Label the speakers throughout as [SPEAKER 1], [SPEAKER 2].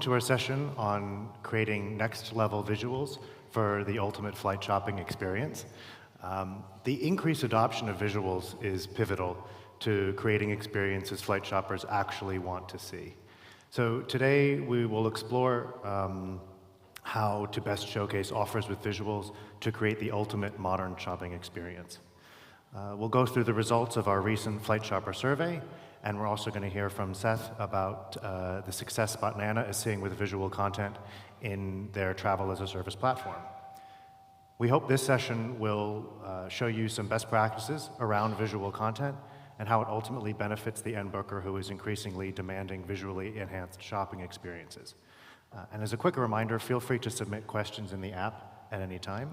[SPEAKER 1] to our session on creating next-level visuals for the ultimate flight shopping experience. The increased adoption of visuals is pivotal to creating experiences flight shoppers actually want to see. So today we will explore how to best showcase offers with visuals to create the ultimate modern shopping experience. We'll go through the results of our recent Flight Shopper survey, and we're also going to hear from Seth about the success Spotnana is seeing with visual content in their travel as a service platform. We hope this session will show you some best practices around visual content and how it ultimately benefits the end booker who is increasingly demanding visually enhanced shopping experiences. And as a quick reminder, feel free to submit questions in the app at any time.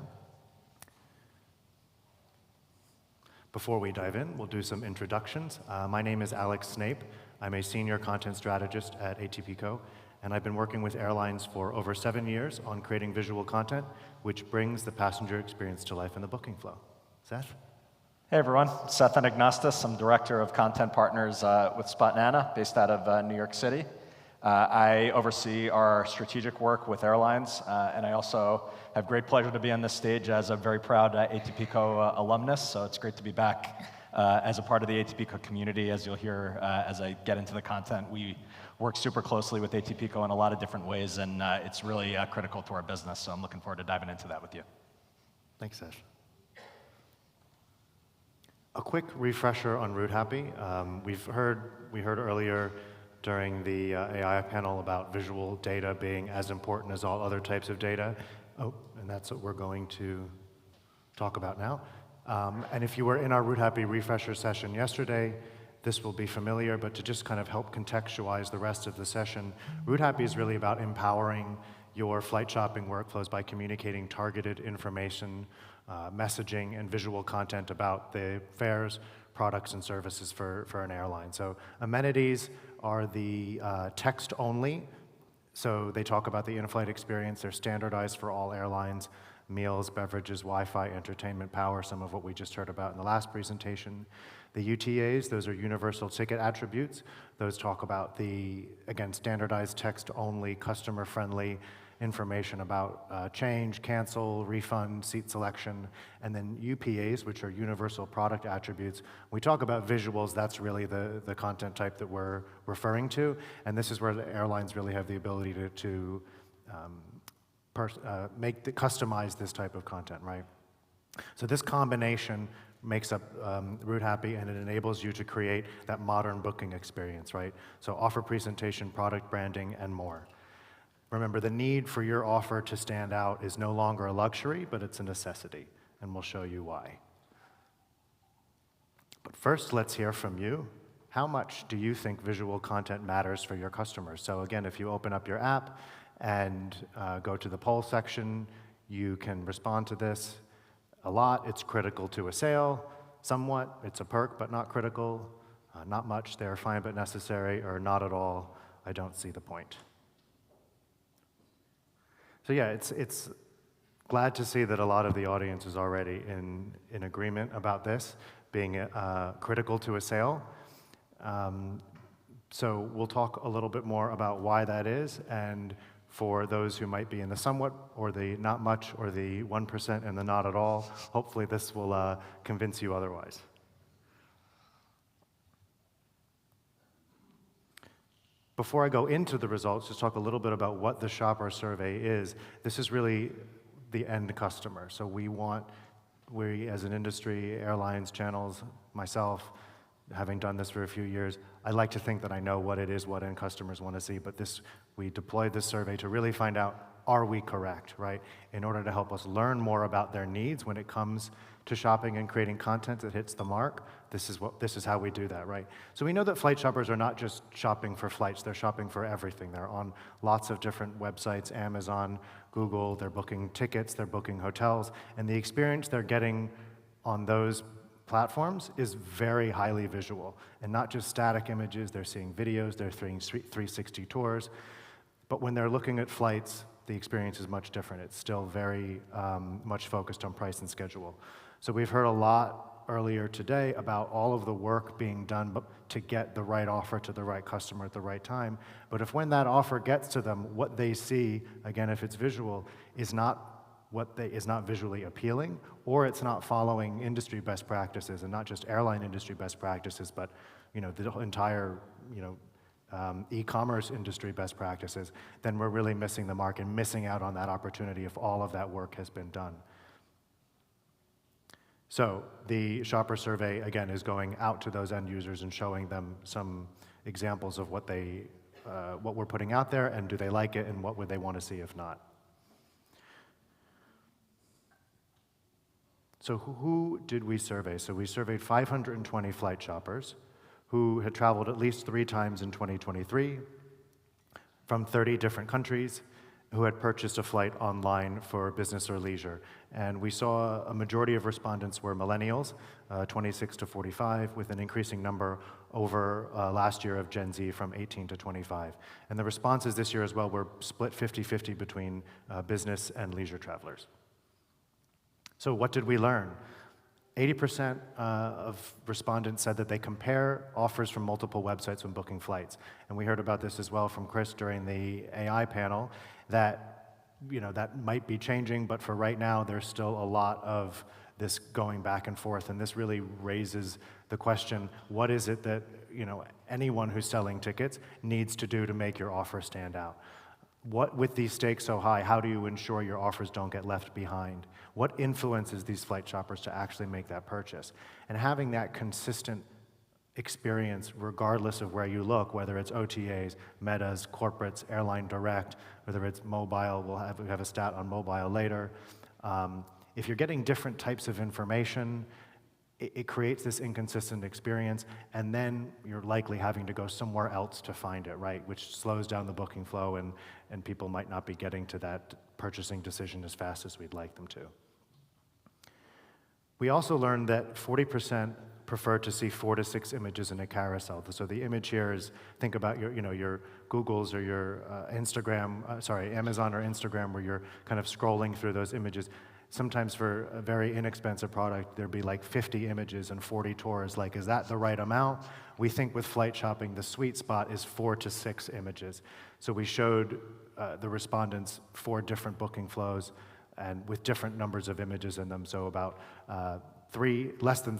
[SPEAKER 1] Before we dive in, we'll do some introductions. My name is Alex Snape. I'm a senior content strategist at ATPCO, and I've been working with airlines for over 7 years on creating visual content, which brings the passenger experience to life in the booking flow. Seth?
[SPEAKER 2] Hey everyone, Seth Anagnostis. I'm Director of Content Partners with Spotnana, based out of New York City. I oversee our strategic work with airlines, and I also have great pleasure to be on this stage as a very proud ATPCO alumnus, so it's great to be back as a part of the ATPCO community. As you'll hear as I get into the content, we work super closely with ATPCO in a lot of different ways, and it's really critical to our business, so I'm looking forward to diving into that with you.
[SPEAKER 1] Thanks, Seth. A quick refresher on RouteHappy. We heard earlier during the AI panel about visual data being as important as all other types of data. Oh, and that's what we're going to talk about now. And if you were in our RouteHappy refresher session yesterday, this will be familiar, but to just kind of help contextualize the rest of the session, RouteHappy is really about empowering your flight shopping workflows by communicating targeted information, messaging, and visual content about the fares, products, and services for an airline. So amenities are the text only. So they talk about the in-flight experience. They're standardized for all airlines: meals, beverages, Wi-Fi, entertainment, power, some of what we just heard about in the last presentation. The UTAs, those are universal ticket attributes. Those talk about the, again, standardized text only, customer-friendly information about change, cancel, refund, seat selection. And then UPAs, which are universal product attributes. We talk about visuals, that's really the content type that we're referring to. And this is where the airlines really have the ability to customize this type of content, right? So this combination makes up RouteHappy, and it enables you to create that modern booking experience, right? So offer presentation, product branding, and more. Remember, the need for your offer to stand out is no longer a luxury, but it's a necessity, and we'll show you why. But first, let's hear from you. How much do you think visual content matters for your customers? So again, if you open up your app and go to the poll section, you can respond to this. A lot, it's critical to a sale. Somewhat, it's a perk but not critical. Not much, they're fine but necessary, or not at all, I don't see the point. So yeah, it's glad to see that a lot of the audience is already in agreement about this being critical to a sale. So we'll talk a little bit more about why that is, and for those who might be in the somewhat, or the not much, or the 1% and the not at all, hopefully this will convince you otherwise. Before I go into the results, just talk a little bit about what the shopper survey is. This is really the end customer. So we as an industry, airlines, channels, myself, having done this for a few years, I like to think that I know what it is, what end customers want to see, but we deployed this survey to really find out, are we correct, right? In order to help us learn more about their needs when it comes to shopping and creating content that hits the mark, this is how we do that, right? So we know that flight shoppers are not just shopping for flights, they're shopping for everything. They're on lots of different websites, Amazon, Google, they're booking tickets, they're booking hotels, and the experience they're getting on those platforms is very highly visual, and not just static images. They're seeing videos, they're seeing 360 tours, but when they're looking at flights, the experience is much different. It's still very much focused on price and schedule. So we've heard a lot earlier today about all of the work being done to get the right offer to the right customer at the right time. But if when that offer gets to them, what they see, again, if it's visual, is not visually appealing, or it's not following industry best practices, and not just airline industry best practices, but the entire e-commerce industry best practices, then we're really missing the mark and missing out on that opportunity if all of that work has been done. So the shopper survey, again, is going out to those end users and showing them some examples of what we're putting out there, and do they like it, and what would they want to see if not. So who did we survey? So we surveyed 520 flight shoppers who had traveled at least 3 times in 2023 from 30 different countries, who had purchased a flight online for business or leisure. And we saw a majority of respondents were millennials, 26 to 45, with an increasing number over last year of Gen Z from 18 to 25. And the responses this year as well were split 50-50 between business and leisure travelers. So what did we learn? 80% of respondents said that they compare offers from multiple websites when booking flights. And we heard about this as well from Chris during the AI panel, that that might be changing, but for right now, there's still a lot of this going back and forth. And this really raises the question, what is it that anyone who's selling tickets needs to do to make your offer stand out? With these stakes so high, how do you ensure your offers don't get left behind? What influences these flight shoppers to actually make that purchase? And having that consistent experience, regardless of where you look, whether it's OTAs, metas, corporates, airline direct, whether it's mobile, we have a stat on mobile later. If you're getting different types of information, it creates this inconsistent experience, and then you're likely having to go somewhere else to find it, right? Which slows down the booking flow, and people might not be getting to that purchasing decision as fast as we'd like them to. We also learned that 40% prefer to see 4 to 6 images in a carousel. So the image here is, think about your Googles or your Amazon or Instagram, where you're kind of scrolling through those images. Sometimes for a very inexpensive product, there'd be like 50 images and 40 tours. Like, is that the right amount? We think with flight shopping, the sweet spot is 4 to 6 images. So we showed the respondents 4 different booking flows, and with different numbers of images in them. So about less than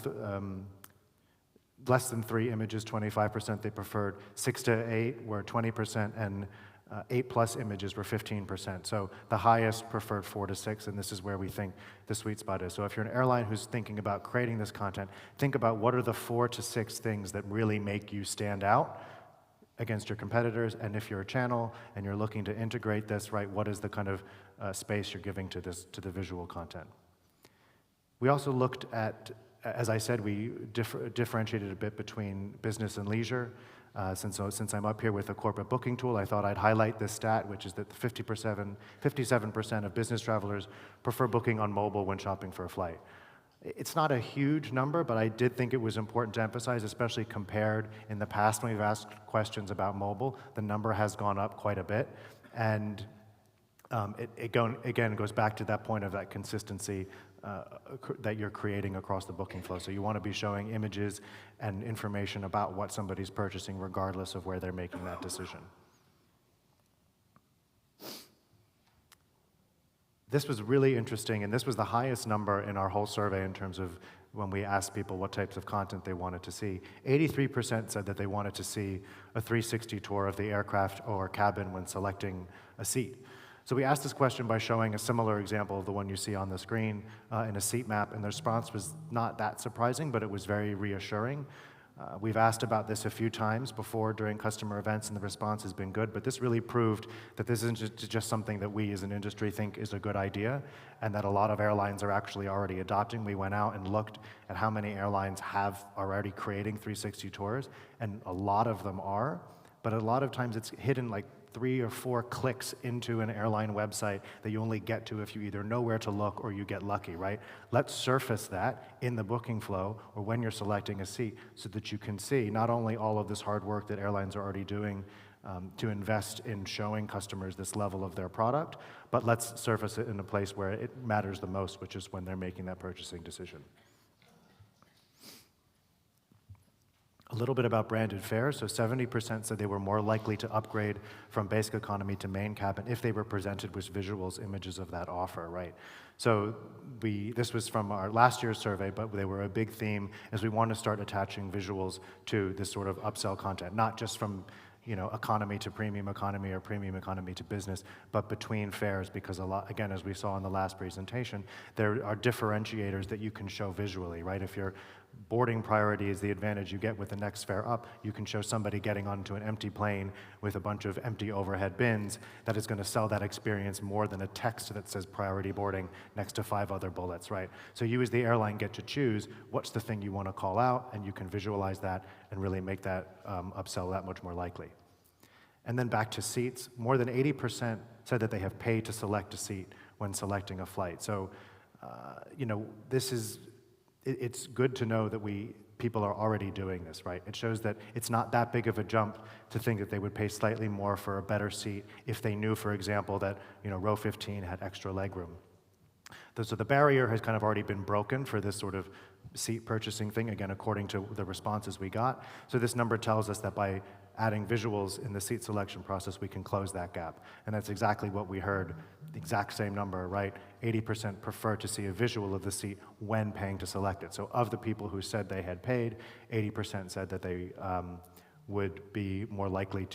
[SPEAKER 1] 3 images, 25% they preferred. 6 to 8 were 20%, and 8+ images were 15%. So the highest preferred 4 to 6, and this is where we think the sweet spot is. So if you're an airline who's thinking about creating this content, think about what are the 4 to 6 things that really make you stand out against your competitors. And if you're a channel and you're looking to integrate this, right, what is the kind of space you're giving to the visual content? We also looked at, as I said, we differentiated a bit between business and leisure. Since I'm up here with a corporate booking tool, I thought I'd highlight this stat, which is that 57% of business travelers prefer booking on mobile when shopping for a flight. It's not a huge number, but I did think it was important to emphasize, especially compared in the past when we've asked questions about mobile, the number has gone up quite a bit. And it goes back to that point of that consistency that you're creating across the booking flow. So you want to be showing images and information about what somebody's purchasing regardless of where they're making that decision. This was really interesting, and this was the highest number in our whole survey in terms of when we asked people what types of content they wanted to see. 83% said that they wanted to see a 360 tour of the aircraft or cabin when selecting a seat. So we asked this question by showing a similar example of the one you see on the screen in a seat map, and the response was not that surprising, but it was very reassuring. We've asked about this a few times before during customer events, and the response has been good, but this really proved that this isn't just something that we as an industry think is a good idea, and that a lot of airlines are actually already adopting. We went out and looked at how many airlines have already creating 360 tours, and a lot of them are, but a lot of times it's hidden like 3 or 4 clicks into an airline website that you only get to if you either know where to look or you get lucky, right? Let's surface that in the booking flow or when you're selecting a seat so that you can see not only all of this hard work that airlines are already doing to invest in showing customers this level of their product, but let's surface it in a place where it matters the most, which is when they're making that purchasing decision. little bit about branded fares. So 70% said they were more likely to upgrade from basic economy to main cabin if they were presented with visuals, images of that offer, right? So this was from our last year's survey, but they were a big theme as we want to start attaching visuals to this sort of upsell content, not just from economy to premium economy or premium economy to business, but between fares, because a lot, again, as we saw in the last presentation, there are differentiators that you can show visually, right? If your boarding priority is the advantage you get with the next fare up, you can show somebody getting onto an empty plane with a bunch of empty overhead bins that is going to sell that experience more than a text that says priority boarding next to 5 other bullets, right? So you as the airline get to choose what's the thing you want to call out, and you can visualize that and really make that upsell that much more likely. And then back to seats, more than 80% said that they have paid to select a seat when selecting a flight. So, it's good to know that people are already doing this, right? It shows that it's not that big of a jump to think that they would pay slightly more for a better seat if they knew, for example, that row 15 had extra legroom. So the barrier has kind of already been broken for this sort of seat purchasing thing, again, according to the responses we got. So this number tells us that by adding visuals in the seat selection process, we can close that gap. And that's exactly what we heard, the exact same number, right? 80% prefer to see a visual of the seat when paying to select it. So of the people who said they had paid, 80% said that they would be more likely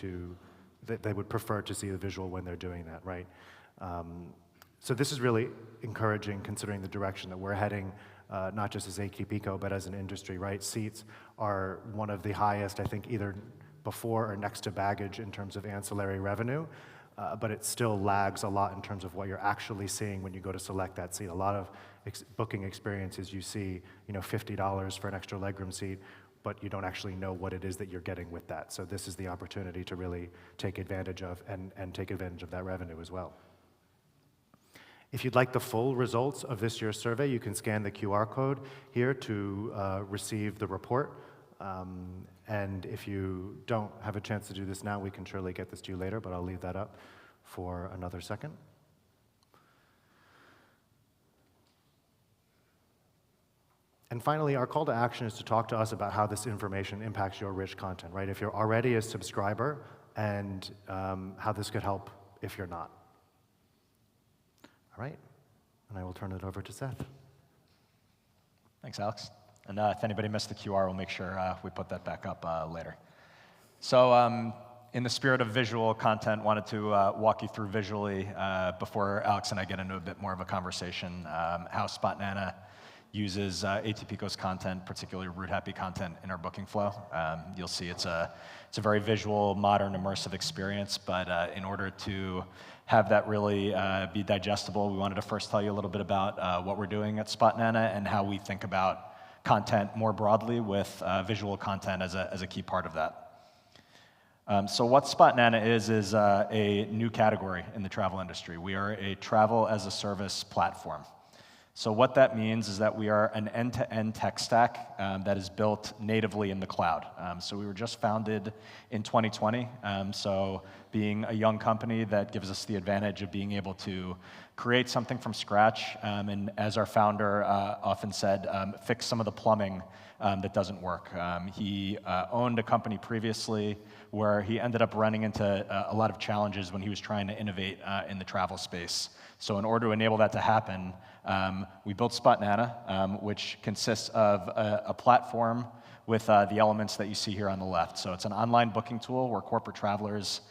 [SPEAKER 1] that they would prefer to see the visual when they're doing that, right? So this is really encouraging considering the direction that we're heading, not just as ATPCO, but as an industry, right? Seats are one of the highest, I think, either before or next to baggage in terms of ancillary revenue, but it still lags a lot in terms of what you're actually seeing when you go to select that seat. A lot of booking experiences, you see $50 for an extra legroom seat, but you don't actually know what it is that you're getting with that. So this is the opportunity to really take advantage of and take advantage of that revenue as well. If you'd like the full results of this year's survey, you can scan the QR code here to receive the report. And if you don't have a chance to do this now, we can surely get this to you later, but I'll leave that up for another second. And finally, our call to action is to talk to us about how this information impacts your rich content, right? If you're already a subscriber, and how this could help if you're not. All right, and I will turn it over to Seth.
[SPEAKER 2] Thanks, Alex. And if anybody missed the QR, we'll make sure we put that back up later. So in the spirit of visual content, wanted to walk you through visually, before Alex and I get into a bit more of a conversation, how Spotnana uses ATPCO's content, particularly Route Happy content, in our booking flow. You'll see it's a very visual, modern, immersive experience, but in order to have that really be digestible, we wanted to first tell you a little bit about what we're doing at Spotnana and how we think about content more broadly, with visual content as a key part of that. So what Spotnana is a new category in the travel industry. We are a travel-as-a-service platform. So what that means is that we are an end-to-end tech stack that is built natively in the cloud. So we were just founded in 2020. So being a young company, that gives us the advantage of being able to create something from scratch, and as our founder often said, fix some of the plumbing that doesn't work. He owned a company previously where he ended up running into a lot of challenges when he was trying to innovate in the travel space. So in order to enable that to happen, we built Spotnana, which consists of a platform with the elements that you see here on the left. So it's an online booking tool where corporate travelers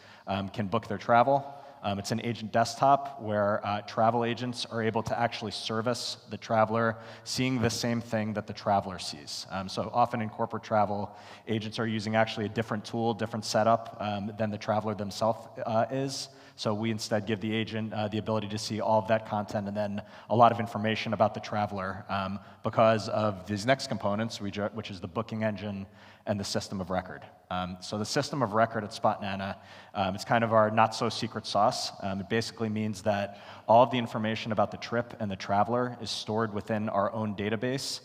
[SPEAKER 2] can book their travel. It's an agent desktop where travel agents are able to actually service the traveler, seeing the same thing that the traveler sees. So often in corporate travel, agents are using actually a different tool, different setup than the traveler themselves is. So we instead give the agent the ability to see all of that content and then a lot of information about the traveler because of these next components, which is the booking engine and the system of record. So the system of record at Spotnana, it's kind of our not-so-secret sauce. It basically means that all of the information about the trip and the traveler is stored within our own database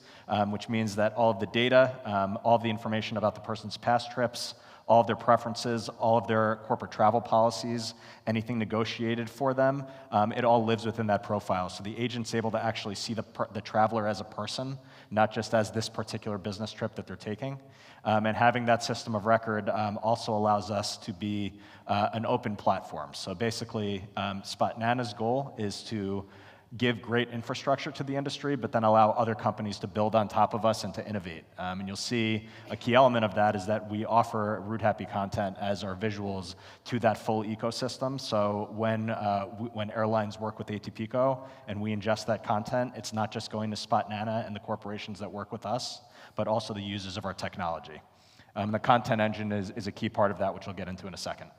[SPEAKER 2] which means that all of the data, all of the information about the person's past trips, all of their preferences, all of their corporate travel policies, anything negotiated for them, it all lives within that profile. So the agent's able to actually see the traveler as a person, not just as this particular business trip that they're taking. And having that system of record also allows us to be an open platform. So basically, Spotnana's goal is to give great infrastructure to the industry, but then allow other companies to build on top of us and to innovate. And you'll see a key element of that is that we offer Route Happy content as our visuals to that full ecosystem. So when airlines work with ATPCO and we ingest that content, it's not just going to Spotnana and the corporations that work with us, but also the users of our technology. The content engine is a key part of that, which we'll get into in a second.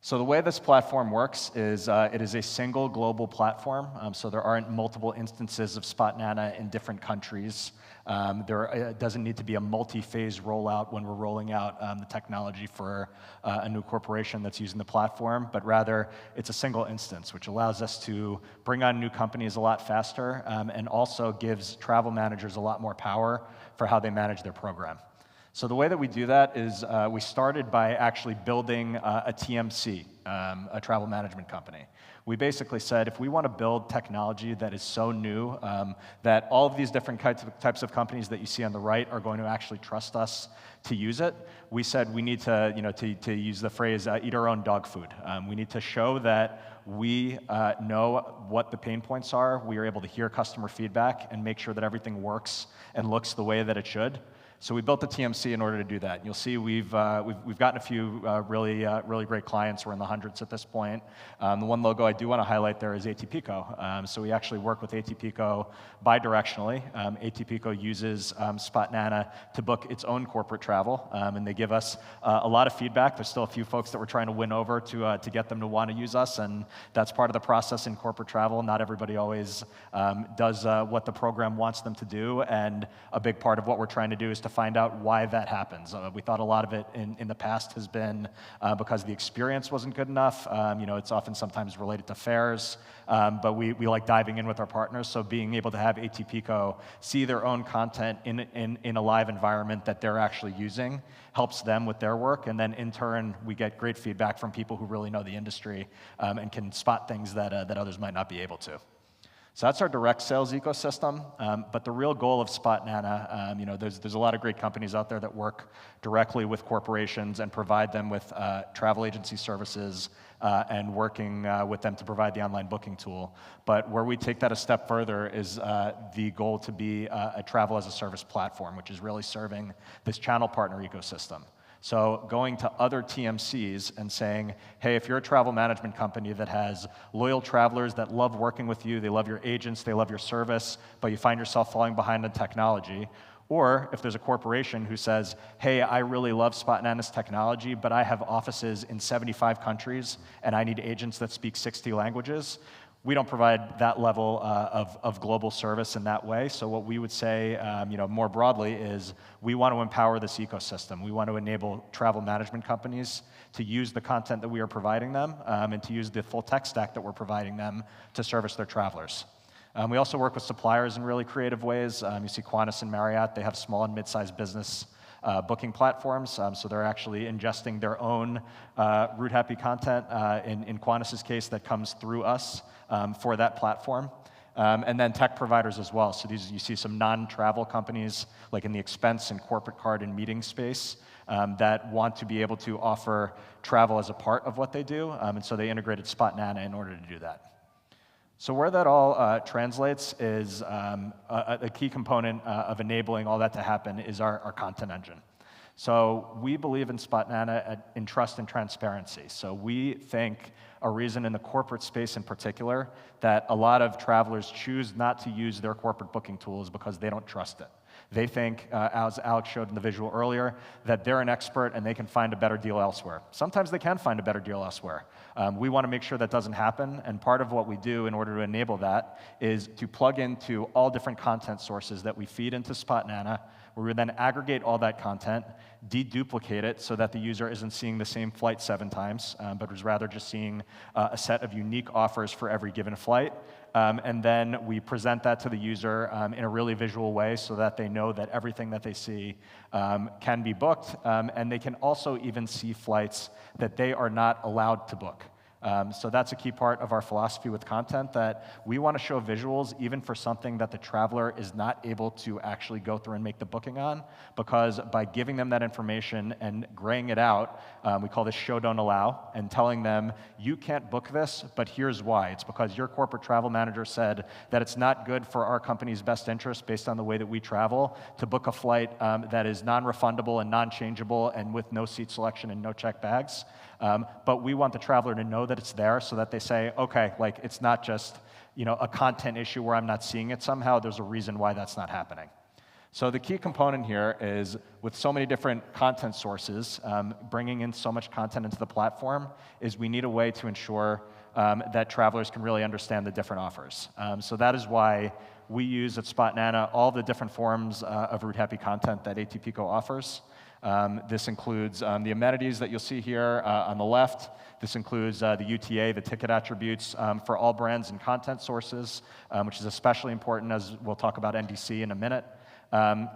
[SPEAKER 2] So the way this platform works is it is a single global platform, so there aren't multiple instances of Spotnana in different countries. It doesn't need to be a multi-phase rollout when we're rolling out the technology for a new corporation that's using the platform, but rather it's a single instance, which allows us to bring on new companies a lot faster and also gives travel managers a lot more power for how they manage their program. So the way that we do that is we started by actually building a TMC, a travel management company. We basically said if we want to build technology that is so new that all of these different types of companies that you see on the right are going to actually trust us to use it, we said we need to, to use the phrase, eat our own dog food. We need to show that we know what the pain points are, we are able to hear customer feedback and make sure that everything works and looks the way that it should. So we built the TMC in order to do that. You'll see we've gotten a few really great clients. We're in the hundreds at this point. The one logo I do want to highlight there is ATPCO. So we actually work with ATPCO bidirectionally. ATPCO uses Spotnana to book its own corporate travel, and they give us a lot of feedback. There's still a few folks that we're trying to win over to get them to want to use us, and that's part of the process in corporate travel. Not everybody always does what the program wants them to do, and a big part of what we're trying to do is to find out why that happens. We thought a lot of it in the past has been because the experience wasn't good enough. It's often sometimes related to fares, but we like diving in with our partners. So being able to have ATPCO see their own content in a live environment that they're actually using helps them with their work. And then in turn, we get great feedback from people who really know the industry and can spot things that others might not be able to. So that's our direct sales ecosystem, but the real goal of Spotnana, there's a lot of great companies out there that work directly with corporations and provide them with travel agency services and working with them to provide the online booking tool. But where we take that a step further is the goal to be a travel as a service platform, which is really serving this channel partner ecosystem. So going to other TMCs and saying, hey, if you're a travel management company that has loyal travelers that love working with you, they love your agents, they love your service, but you find yourself falling behind in technology, or if there's a corporation who says, hey, I really love Spotnana's technology, but I have offices in 75 countries and I need agents that speak 60 languages, we don't provide that level of global service in that way. So what we would say, more broadly, is we want to empower this ecosystem. We want to enable travel management companies to use the content that we are providing them and to use the full tech stack that we're providing them to service their travelers. We also work with suppliers in really creative ways. You see Qantas and Marriott, they have small and mid-sized business booking platforms, so they're actually ingesting their own Route Happy content, in Qantas's case, that comes through us for that platform. And then tech providers as well. So you see some non-travel companies, like in the expense and corporate card and meeting space, that want to be able to offer travel as a part of what they do, and so they integrated Spotnana in order to do that. So where that all translates is a key component of enabling all that to happen is our content engine. So we believe in Spotnana in trust and transparency. So we think a reason in the corporate space in particular that a lot of travelers choose not to use their corporate booking tools because they don't trust it. They think, as Alex showed in the visual earlier, that they're an expert and they can find a better deal elsewhere. Sometimes they can find a better deal elsewhere. We want to make sure that doesn't happen, and part of what we do in order to enable that is to plug into all different content sources that we feed into Spotnana, where we then aggregate all that content, deduplicate it so that the user isn't seeing the same flight 7 times, but is rather just seeing a set of unique offers for every given flight, and then we present that to the user in a really visual way so that they know that everything that they see can be booked, and they can also even see flights that they are not allowed to book. So that's a key part of our philosophy with content, that we want to show visuals even for something that the traveler is not able to actually go through and make the booking on, because by giving them that information and graying it out, we call this show don't allow, and telling them, you can't book this, but here's why. It's because your corporate travel manager said that it's not good for our company's best interest based on the way that we travel to book a flight that is non-refundable and non-changeable and with no seat selection and no checked bags. But we want the traveler to know that it's there so that they say, okay, like it's not just a content issue where I'm not seeing it somehow. There's a reason why that's not happening. So the key component here is, with so many different content sources, bringing in so much content into the platform, is we need a way to ensure that travelers can really understand the different offers. So that is why we use at Spotnana all the different forms of route happy content that ATPCO offers. This includes the amenities that you'll see here on the left. This includes the UTA, the ticket attributes for all brands and content sources, which is especially important, as we'll talk about NDC in a minute.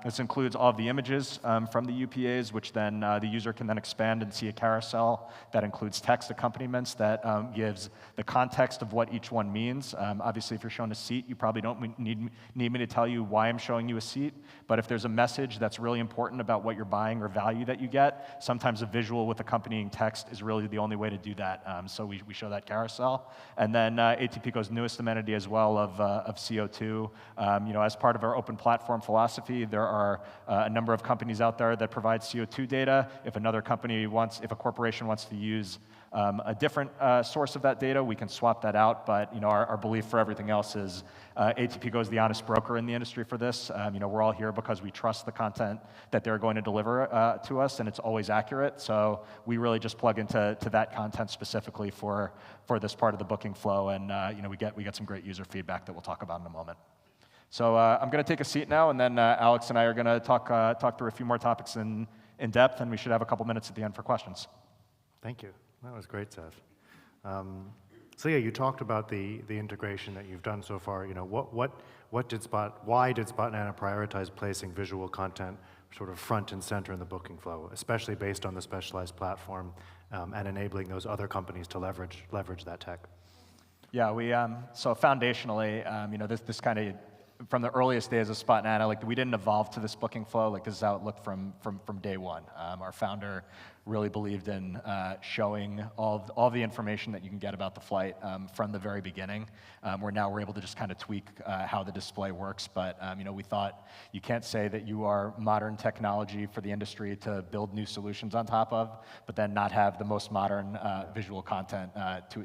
[SPEAKER 2] This includes all of the images from the UPAs, which then the user can then expand and see a carousel that includes text accompaniments that gives the context of what each one means. Obviously, if you're shown a seat, you probably don't need me to tell you why I'm showing you a seat. But if there's a message that's really important about what you're buying or value that you get, sometimes a visual with accompanying text is really the only way to do that. So we show that carousel. And then ATPCO's newest amenity as well of CO2. As part of our open platform philosophy, there are a number of companies out there that provide CO2 data. If a corporation wants to use a different source of that data, we can swap that out. But our belief for everything else is ATPCO is the honest broker in the industry for this. We're all here because we trust the content that they're going to deliver to us, and it's always accurate. So we really just plug into that content specifically for this part of the booking flow, and we get some great user feedback that we'll talk about in a moment. So I'm going to take a seat now, and then Alex and I are going to talk through a few more topics in depth, and we should have a couple minutes at the end for questions.
[SPEAKER 1] Thank you. That was great, Seth. So yeah, you talked about the integration that you've done so far. Why did Spotnana prioritize placing visual content sort of front and center in the booking flow, especially based on the specialized platform and enabling those other companies to leverage that tech?
[SPEAKER 2] Yeah, so foundationally, this kind of, from the earliest days of Spotnana, we didn't evolve to this booking flow. This is how it looked from day one. Our founder really believed in showing all the information that you can get about the flight from the very beginning. Where now we're able to just kind of tweak how the display works. But we thought you can't say that you are modern technology for the industry to build new solutions on top of, but then not have the most modern visual content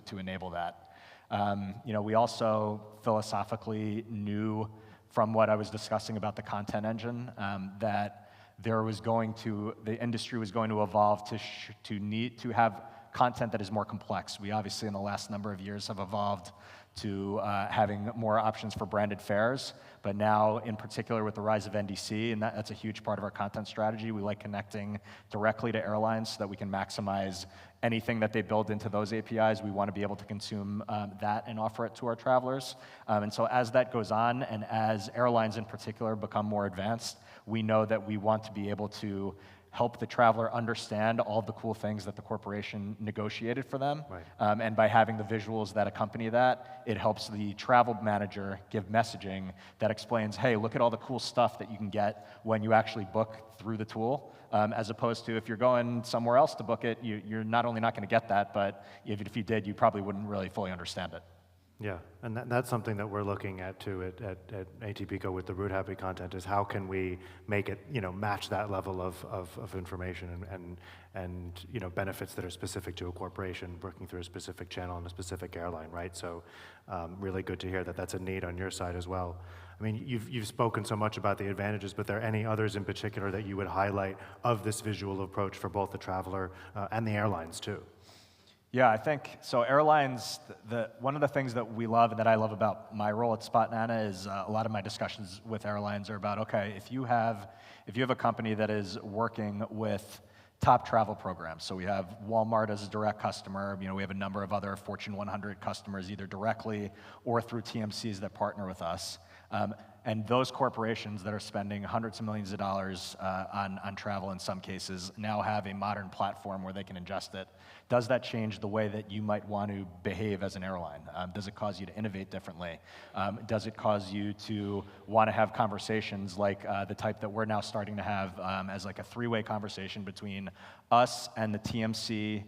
[SPEAKER 2] to enable that. We also philosophically knew from what I was discussing about the content engine that the industry was going to evolve to need to have content that is more complex. We obviously in the last number of years have evolved to having more options for branded fares, but now in particular with the rise of NDC, and that's a huge part of our content strategy. We like connecting directly to airlines so that we can maximize anything that they build into those APIs. We want to be able to consume that and offer it to our travelers. And so as that goes on, and as airlines in particular become more advanced, we know that we want to be able to help the traveler understand all the cool things that the corporation negotiated for them.
[SPEAKER 1] Right.
[SPEAKER 2] And by having the visuals that accompany that, it helps the travel manager give messaging that explains, hey, look at all the cool stuff that you can get when you actually book through the tool, as opposed to if you're going somewhere else to book it, you're not only not going to get that, but even if you did, you probably wouldn't really fully understand it.
[SPEAKER 1] Yeah, and that's something that we're looking at too at ATPCO with the route happy content, is how can we make it match that level of information and benefits that are specific to a corporation working through a specific channel and a specific airline, right? So really good to hear that that's a need on your side as well. I mean, you've spoken so much about the advantages, but are there any others in particular that you would highlight of this visual approach for both the traveler and the airlines too?
[SPEAKER 2] Yeah, I think so. Airlines, one of the things that we love and that I love about my role at Spotnana is a lot of my discussions with airlines are about, okay, if you have a company that is working with top travel programs. So we have Walmart as a direct customer. We have a number of other Fortune 100 customers, either directly or through TMCs that partner with us. And those corporations that are spending hundreds of millions of dollars on travel in some cases now have a modern platform where they can ingest it. Does that change the way that you might want to behave as an airline? Does it cause you to innovate differently? Does it cause you to want to have conversations like the type that we're now starting to have as like a three-way conversation between us and the TMC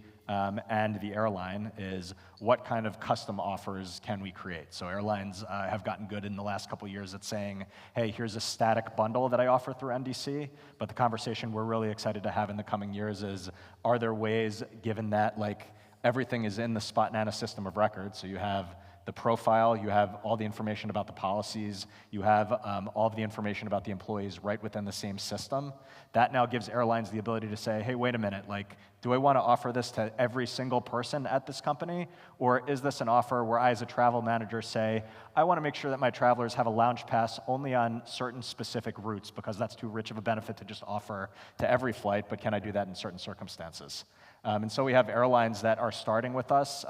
[SPEAKER 2] and the airline is what kind of custom offers can we create? So airlines have gotten good in the last couple of years at saying, hey, here's a static bundle that I offer through NDC, but the conversation we're really excited to have in the coming years is, are there ways, given that like everything is in the Spotnana system of record, so you have the profile, you have all the information about the policies, you have all of the information about the employees right within the same system. That now gives airlines the ability to say, hey, wait a minute, like, do I want to offer this to every single person at this company? Or is this an offer where I, as a travel manager, say, I want to make sure that my travelers have a lounge pass only on certain specific routes because that's too rich of a benefit to just offer to every flight, but can I do that in certain circumstances? And so we have airlines that are starting with us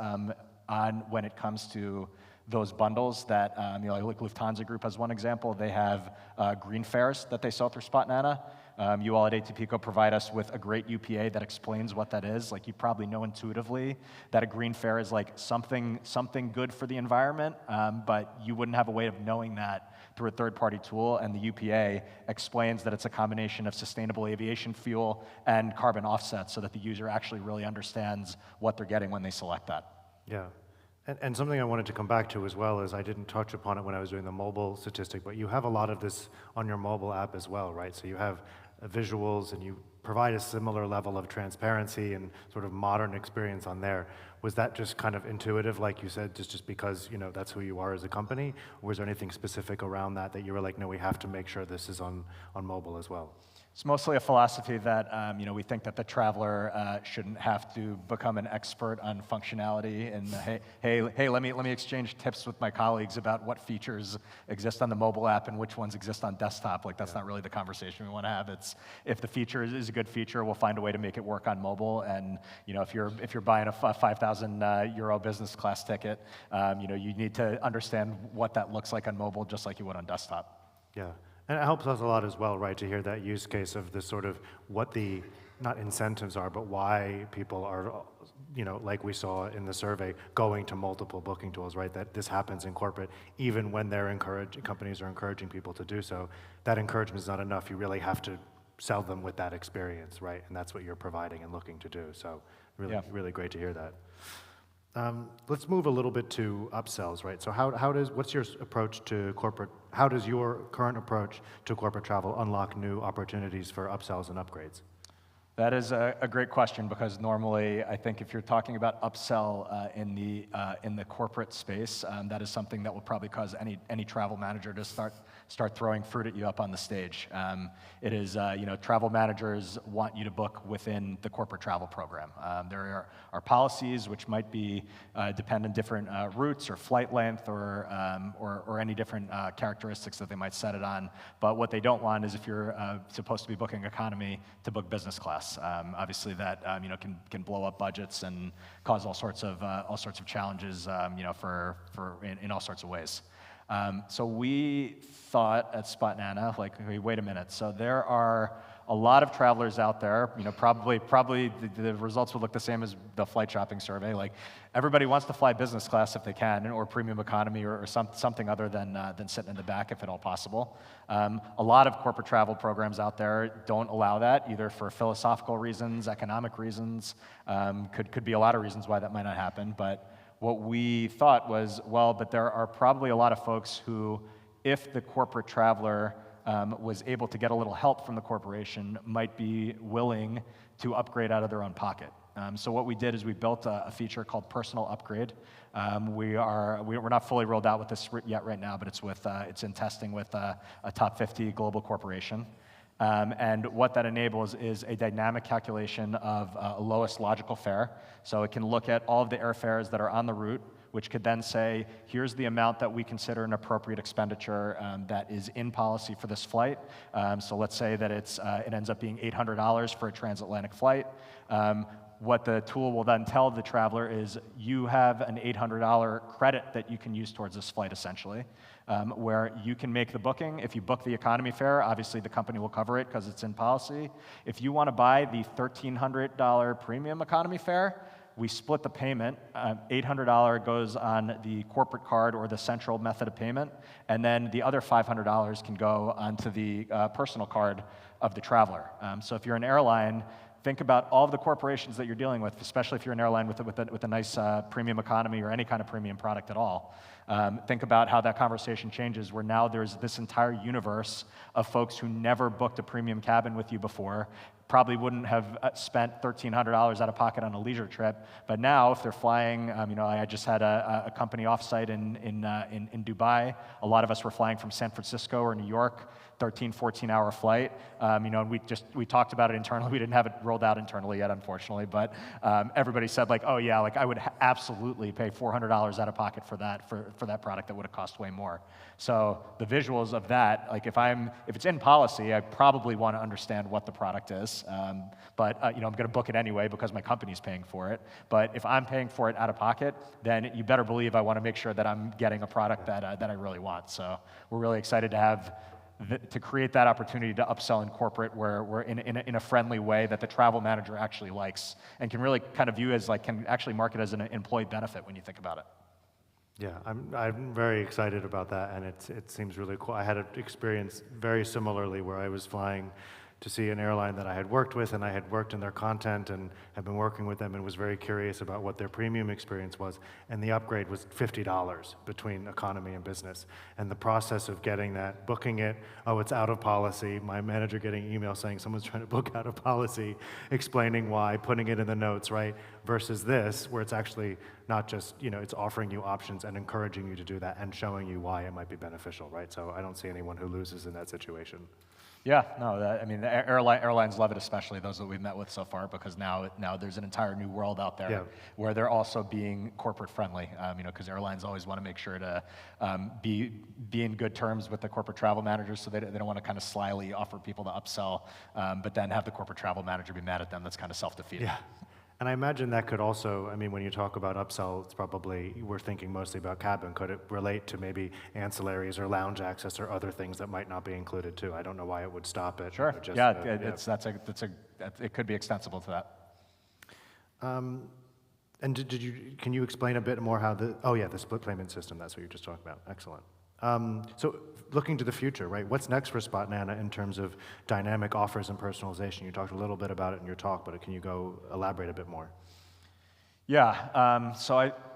[SPEAKER 2] on when it comes to those bundles that, like Lufthansa Group has one example. They have green fares that they sell through Spotnana. You all at ATPCO provide us with a great UPA that explains what that is. Like, you probably know intuitively that a green fare is like something good for the environment, but you wouldn't have a way of knowing that through a third-party tool, and the UPA explains that it's a combination of sustainable aviation fuel and carbon offsets so that the user actually really understands what they're getting when they select that.
[SPEAKER 1] Yeah. And something I wanted to come back to as well is I didn't touch upon it when I was doing the mobile statistic, but you have a lot of this on your mobile app as well, right? So you have visuals and you provide a similar level of transparency and sort of modern experience on there. Was that just kind of intuitive, like you said, just because that's who you are as a company? Or was there anything specific around that you were like, no, we have to make sure this is on mobile as well?
[SPEAKER 2] It's mostly a philosophy that we think that the traveler shouldn't have to become an expert on functionality. And hey, let me exchange tips with my colleagues about what features exist on the mobile app and which ones exist on desktop. Like, that's not really the conversation we want to have. It's, if the feature is a good feature, we'll find a way to make it work on mobile. And if you're buying a 5,000 euro business class ticket, you need to understand what that looks like on mobile, just like you would on desktop.
[SPEAKER 1] Yeah. And it helps us a lot as well, right, to hear that use case of this sort of what the, not incentives are, but why people are, like we saw in the survey, going to multiple booking tools, right, that this happens in corporate, even when companies are encouraging people to do so. That encouragement is not enough. You really have to sell them with that experience, right, and that's what you're providing and looking to do. So really great to hear that. Let's move a little bit to upsells, right? So what's your approach to corporate, how does your current approach to corporate travel unlock new opportunities for upsells and upgrades?
[SPEAKER 2] That is a great question, because normally I think if you're talking about upsell in the corporate space, that is something that will probably cause any travel manager to start throwing fruit at you up on the stage. It is, travel managers want you to book within the corporate travel program. There are policies which might be depend on different routes or flight length or any different characteristics that they might set it on. But what they don't want is, if you're supposed to be booking economy, to book business class. Obviously, that can blow up budgets and cause all sorts of challenges, in all sorts of ways. So we thought at Spotnana, like, wait a minute. So there are a lot of travelers out there. Probably the results would look the same as the flight shopping survey. Like, everybody wants to fly business class if they can, or premium economy, or something other than sitting in the back, if at all possible. A lot of corporate travel programs out there don't allow that, either for philosophical reasons, economic reasons. Could be a lot of reasons why that might not happen. But what we thought was, well, but there are probably a lot of folks who, if the corporate traveler was able to get a little help from the corporation, might be willing to upgrade out of their own pocket. So what we did is we built a feature called Personal Upgrade. We're not fully rolled out with this yet right now, but it's in testing with a top 50 global corporation. And what that enables is a dynamic calculation of a lowest logical fare. So it can look at all of the airfares that are on the route which could then say, here's the amount that we consider an appropriate expenditure that is in policy for this flight. So let's say that it ends up being $800 for a transatlantic flight. What the tool will then tell the traveler is you have an $800 credit that you can use towards this flight, essentially, where you can make the booking. If you book the economy fare, obviously the company will cover it because it's in policy. If you want to buy the $1,300 premium economy fare, we split the payment. $800 goes on the corporate card or the central method of payment, and then the other $500 can go onto the personal card of the traveler. So if you're an airline, think about all of the corporations that you're dealing with, especially if you're an airline with a nice premium economy or any kind of premium product at all. Think about how that conversation changes, where now there's this entire universe of folks who never booked a premium cabin with you before, probably wouldn't have spent $1,300 out of pocket on a leisure trip, but now if they're flying, I just had a company offsite in Dubai. A lot of us were flying from San Francisco or New York, 13, 14-hour flight. And we talked about it internally. We didn't have it rolled out internally yet, unfortunately, but everybody said like, oh yeah, like I would absolutely pay $400 out of pocket for that product that would have cost way more. So the visuals of that, like if it's in policy, I probably want to understand what the product is. But I'm going to book it anyway because my company's paying for it. But if I'm paying for it out of pocket, then you better believe I want to make sure that I'm getting a product that I really want. So we're really excited to create that opportunity to upsell in corporate where we're in a friendly way that the travel manager actually likes and can really kind of view as like, can actually market as an employee benefit when you think about it.
[SPEAKER 1] Yeah, I'm very excited about that, and it seems really cool. I had an experience very similarly where I was flying to see an airline that I had worked with, and I had worked in their content and had been working with them and was very curious about what their premium experience was, and the upgrade was $50 between economy and business. And the process of getting that, booking it, oh, it's out of policy, my manager getting an email saying someone's trying to book out of policy, explaining why, putting it in the notes, right, versus this, where it's actually not just, it's offering you options and encouraging you to do that and showing you why it might be beneficial, right? So I don't see anyone who loses in that situation.
[SPEAKER 2] Yeah, no, the airlines love it, especially those that we've met with so far, because now there's an entire new world out there where they're also being corporate friendly, because airlines always want to make sure to be in good terms with the corporate travel managers, so they don't want to kind of slyly offer people to upsell, but then have the corporate travel manager be mad at them. That's kind of self-defeating.
[SPEAKER 1] Yeah. And I imagine that could also, when you talk about upsell, it's probably, we're thinking mostly about cabin. Could it relate to maybe ancillaries or lounge access or other things that might not be included too? I don't know why it would stop it.
[SPEAKER 2] Sure, it could be extensible to that.
[SPEAKER 1] And can you explain a bit more how the split payment system, that's what you're just talking about. Excellent. So looking to the future, right? What's next for Spotnana in terms of dynamic offers and personalization? You talked a little bit about it in your talk, but can you go elaborate a bit more?
[SPEAKER 2] Yeah,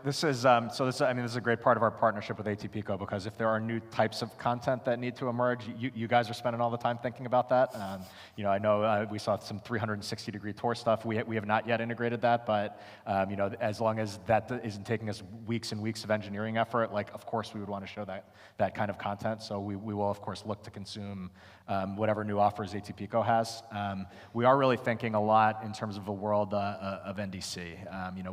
[SPEAKER 2] this is a great part of our partnership with ATPCO, because if there are new types of content that need to emerge, you guys are spending all the time thinking about that. I know we saw some 360-degree tour stuff. We have not yet integrated that, but as long as that isn't taking us weeks and weeks of engineering effort, like of course we would want to show that kind of content. So we will of course look to consume whatever new offers ATPCO has. We are really thinking a lot in terms of the world of NDC.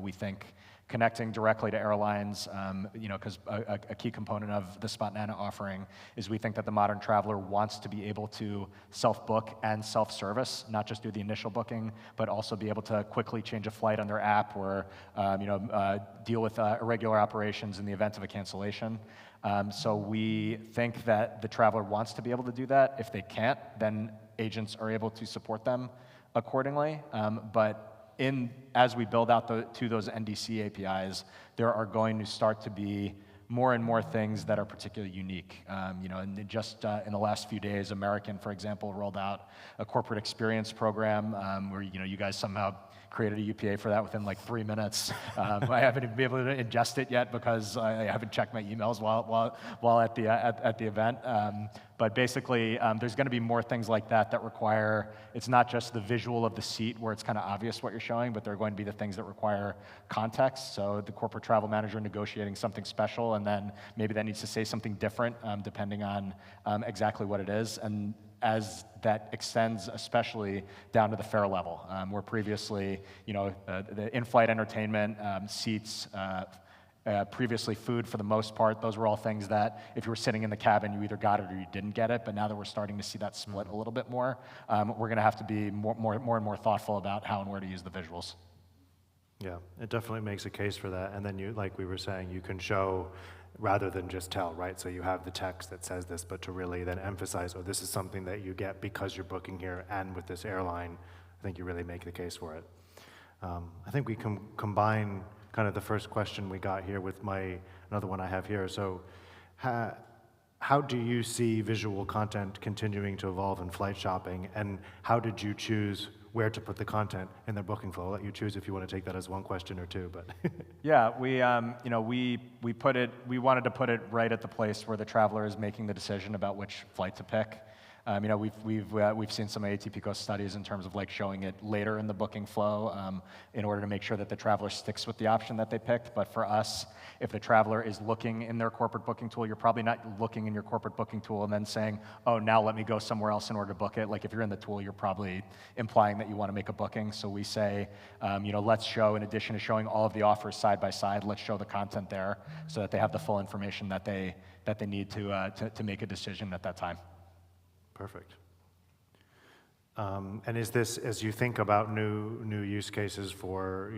[SPEAKER 2] We think connecting directly to airlines, because a key component of the Spotnana offering is we think that the modern traveler wants to be able to self-book and self-service, not just do the initial booking, but also be able to quickly change a flight on their app or deal with irregular operations in the event of a cancellation. So we think that the traveler wants to be able to do that. If they can't, then agents are able to support them accordingly. But as we build out those NDC APIs, there are going to start to be more and more things that are particularly unique. And just in the last few days, American, for example, rolled out a corporate experience program where you guys somehow created a UPA for that within like 3 minutes. I haven't even been able to ingest it yet because I haven't checked my emails while at the event. But basically, there's going to be more things like that require, it's not just the visual of the seat where it's kind of obvious what you're showing, but there are going to be the things that require context. So the corporate travel manager negotiating something special, and then maybe that needs to say something different depending on exactly what it is. And as that extends especially down to the fare level, where previously, the in-flight entertainment, seats, Previously, food, for the most part, those were all things that if you were sitting in the cabin, you either got it or you didn't get it. But now that we're starting to see that split a little bit more, we're going to have to be more and more thoughtful about how and where to use the visuals.
[SPEAKER 1] Yeah, it definitely makes a case for that. And then you, like we were saying, you can show rather than just tell, right? So you have the text that says this, but to really then emphasize, oh, this is something that you get because you're booking here and with this airline, I think you really make the case for it. I think we can combine kind of the first question we got here with another one I have here. So how do you see visual content continuing to evolve in flight shopping, and how did you choose where to put the content in the booking flow? I'll let you choose if you want to take that as one question or two, but.
[SPEAKER 2] Yeah, we wanted to put it right at the place where the traveler is making the decision about which flight to pick. We've seen some ATPCO studies in terms of like showing it later in the booking flow in order to make sure that the traveler sticks with the option that they picked. But for us, if the traveler is looking in their corporate booking tool, you're probably not looking in your corporate booking tool and then saying, oh, now let me go somewhere else in order to book it. Like if you're in the tool, you're probably implying that you want to make a booking. So we say, let's show, in addition to showing all of the offers side by side, let's show the content there so that they have the full information that they need to make a decision at that time.
[SPEAKER 1] Perfect. And is this, as you think about new use cases for,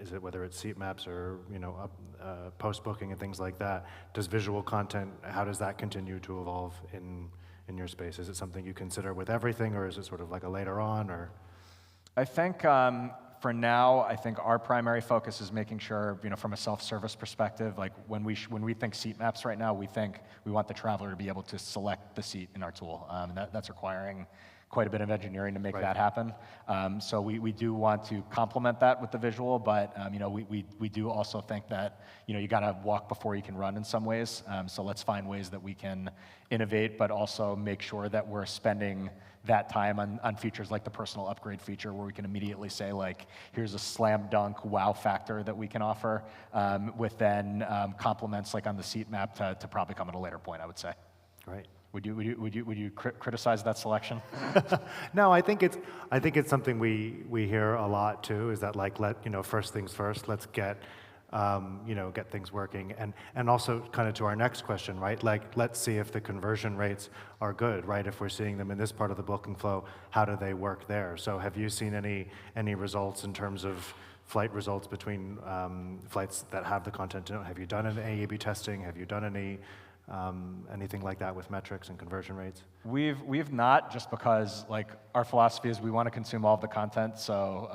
[SPEAKER 1] is it whether it's seat maps or, post-booking and things like that, does visual content, how does that continue to evolve in your space? Is it something you consider with everything, or is it sort of like a later on, or?
[SPEAKER 2] I think for now, I think our primary focus is making sure, from a self-service perspective, like when we think seat maps right now, we think we want the traveler to be able to select the seat in our tool. And that's requiring quite a bit of engineering to make that happen. So we do want to complement that with the visual, but we do also think that you got to walk before you can run in some ways. So let's find ways that we can innovate, but also make sure that we're spending that time on features like the personal upgrade feature, where we can immediately say, like, here's a slam dunk wow factor that we can offer, with then complements like on the seat map to probably come at a later point, I would say.
[SPEAKER 1] Right.
[SPEAKER 2] Would you criticize that selection?
[SPEAKER 1] No, I think it's something we hear a lot too. Is that like first things first? Let's get get things working, and also kind of to our next question, right? Like let's see if the conversion rates are good, right? If we're seeing them in this part of the booking flow, how do they work there? So have you seen any results in terms of flight results between flights that have the content in it? Have you done any A/B testing? Have you done anything like that with metrics and conversion rates?
[SPEAKER 2] We've not, just because like our philosophy is we want to consume all of the content. So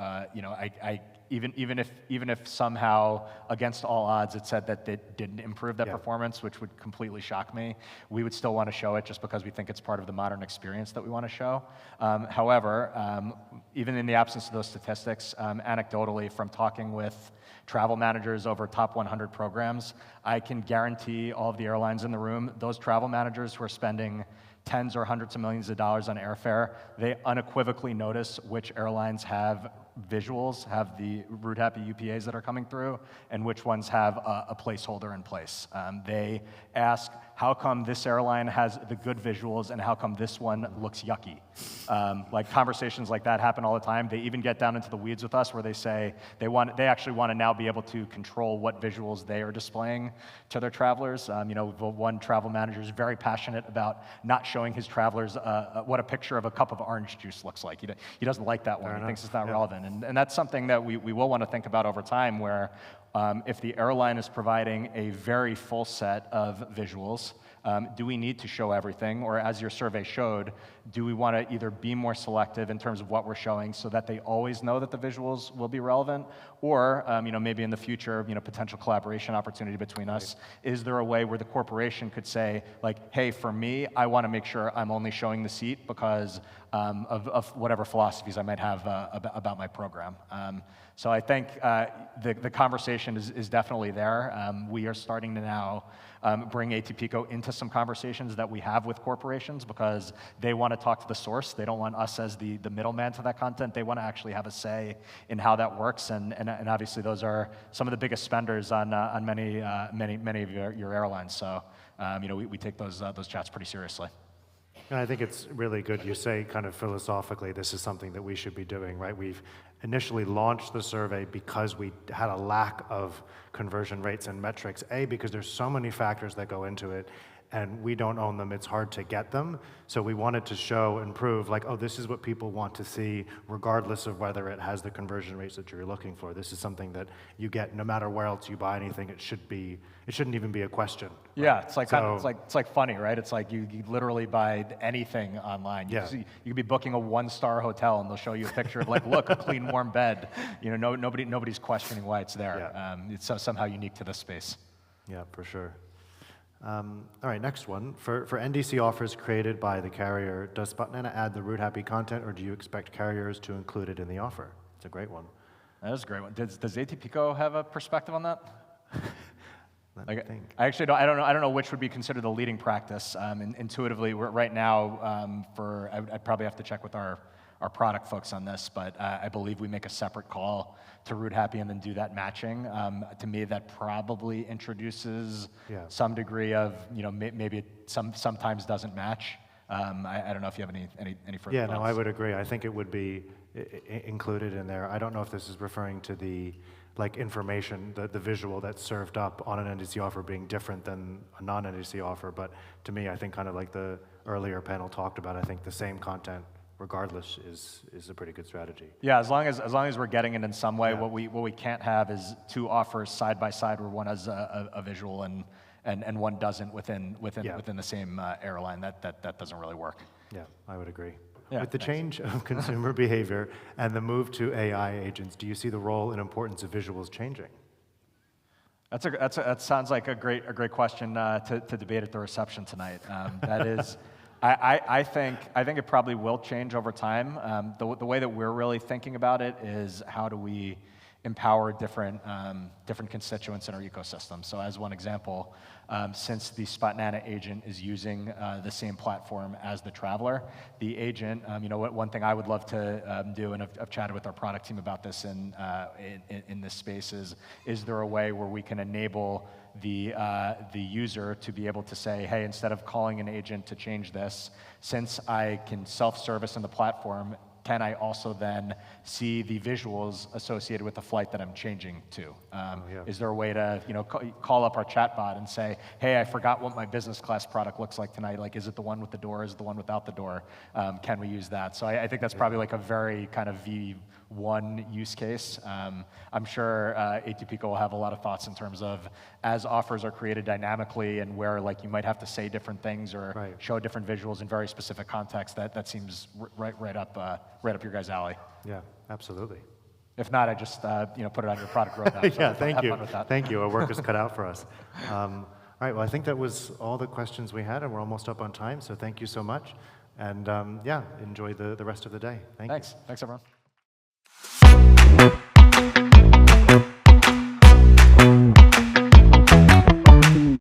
[SPEAKER 2] even if somehow against all odds it said that it didn't improve that performance, which would completely shock me, we would still want to show it just because we think it's part of the modern experience that we want to show. However, even in the absence of those statistics, anecdotally from talking with travel managers over top 100 programs, I can guarantee all of the airlines in the room, those travel managers who are spending tens or hundreds of millions of dollars on airfare, they unequivocally notice which airlines have visuals, have the route happy UPAs that are coming through, and which ones have a placeholder in place. They ask, how come this airline has the good visuals and how come this one looks yucky? Like conversations like that happen all the time. They even get down into the weeds with us where they say they actually want to now be able to control what visuals they are displaying to their travelers. One travel manager is very passionate about not showing his travelers what a picture of a cup of orange juice looks like. He doesn't like that one. He thinks it's not relevant. And that's something that we will want to think about over time, where if the airline is providing a very full set of visuals, do we need to show everything? Or as your survey showed, do we want to either be more selective in terms of what we're showing so that they always know that the visuals will be relevant? Or maybe in the future, potential collaboration opportunity between us. Is there a way where the corporation could say, like, hey, for me, I want to make sure I'm only showing the seat because of whatever philosophies I might have about my program. So I think the conversation is definitely there. We are starting to now bring ATPCO into some conversations that we have with corporations because they want to talk to the source. They don't want us as the middleman to that content. They want to actually have a say in how that works. And obviously those are some of the biggest spenders on many of your airlines. So we take those chats pretty seriously.
[SPEAKER 1] And I think it's really good you say kind of philosophically this is something that we should be doing, right? We've initially launched the survey because we had a lack of conversion rates and metrics. A, because there's so many factors that go into it, and we don't own them, it's hard to get them. So we wanted to show and prove, like, oh, this is what people want to see, regardless of whether it has the conversion rates that you're looking for. This is something that you get no matter where else you buy anything. It shouldn't even be a question.
[SPEAKER 2] Yeah, it's like
[SPEAKER 1] So-
[SPEAKER 2] it's like funny, right? It's like you literally buy anything online.
[SPEAKER 1] Yeah.
[SPEAKER 2] You could be booking a 1-star hotel, and they'll show you a picture of like, look, a clean, warm bed. You know, nobody's questioning why it's there.
[SPEAKER 1] Yeah.
[SPEAKER 2] It's somehow unique to this space.
[SPEAKER 1] Yeah, for sure. All right, next one. For NDC offers created by the carrier, does Spotnana add the route happy content, or do you expect carriers to include it in the offer? It's a great one.
[SPEAKER 2] That is a great one. Does ATPCO have a perspective on that?
[SPEAKER 1] Let me
[SPEAKER 2] Like,
[SPEAKER 1] think.
[SPEAKER 2] I actually don't. I don't know which would be considered the leading practice. Intuitively, right now, I'd probably have to check with our product folks on this, but I believe we make a separate call to Route Happy and then do that matching. To me, that probably introduces
[SPEAKER 1] Yeah.
[SPEAKER 2] some degree of, maybe it sometimes doesn't match. I don't know if you have any further
[SPEAKER 1] Yeah,
[SPEAKER 2] thoughts.
[SPEAKER 1] no, I would agree. I think it would be included in there. I don't know if this is referring to the information, the visual that's served up on an NDC offer being different than a non-NDC offer, but to me, I think kind of like the earlier panel talked about, I think the same content regardless is a pretty good strategy.
[SPEAKER 2] Yeah, as long as we're getting it in some way,
[SPEAKER 1] Yeah.
[SPEAKER 2] what we can't have is two offers side by side where one has a visual and one doesn't within
[SPEAKER 1] Yeah.
[SPEAKER 2] the same airline. That doesn't really work.
[SPEAKER 1] Yeah, I would agree.
[SPEAKER 2] Yeah,
[SPEAKER 1] With the
[SPEAKER 2] thanks.
[SPEAKER 1] change of consumer behavior and the move to AI agents, do you see the role and importance of visuals changing?
[SPEAKER 2] That sounds like a great question to debate at the reception tonight. That is, I think it probably will change over time. The way that we're really thinking about it is how do we empower different constituents in our ecosystem. So as one example, since the Spotnana agent is using the same platform as the traveler, the agent, one thing I would love to do, and I've chatted with our product team about this in this space, is there a way where we can enable the user to be able to say, hey, instead of calling an agent to change this, since I can self-service in the platform, can I also then see the visuals associated with the flight that I'm changing to?
[SPEAKER 1] Yeah.
[SPEAKER 2] Is there a way to call up our chatbot and say, hey, I forgot what my business class product looks like tonight. Like, is it the one with the door? Is it the one without the door? Can we use that? So I think that's probably like a very kind of V1 use case. I'm sure ATPCO will have a lot of thoughts in terms of as offers are created dynamically and where you might have to say different things or
[SPEAKER 1] Right.
[SPEAKER 2] show different visuals in very specific contexts. That seems right up your guys' alley.
[SPEAKER 1] Yeah, absolutely.
[SPEAKER 2] If not, I just put it on your product roadmap. So
[SPEAKER 1] Yeah,
[SPEAKER 2] have
[SPEAKER 1] thank you.
[SPEAKER 2] fun with that.
[SPEAKER 1] Thank you. Our work is cut out for us. All right, well, I think that was all the questions we had, and we're almost up on time, so thank you so much. And yeah, enjoy the rest of the day. Thank you.
[SPEAKER 2] Thanks everyone.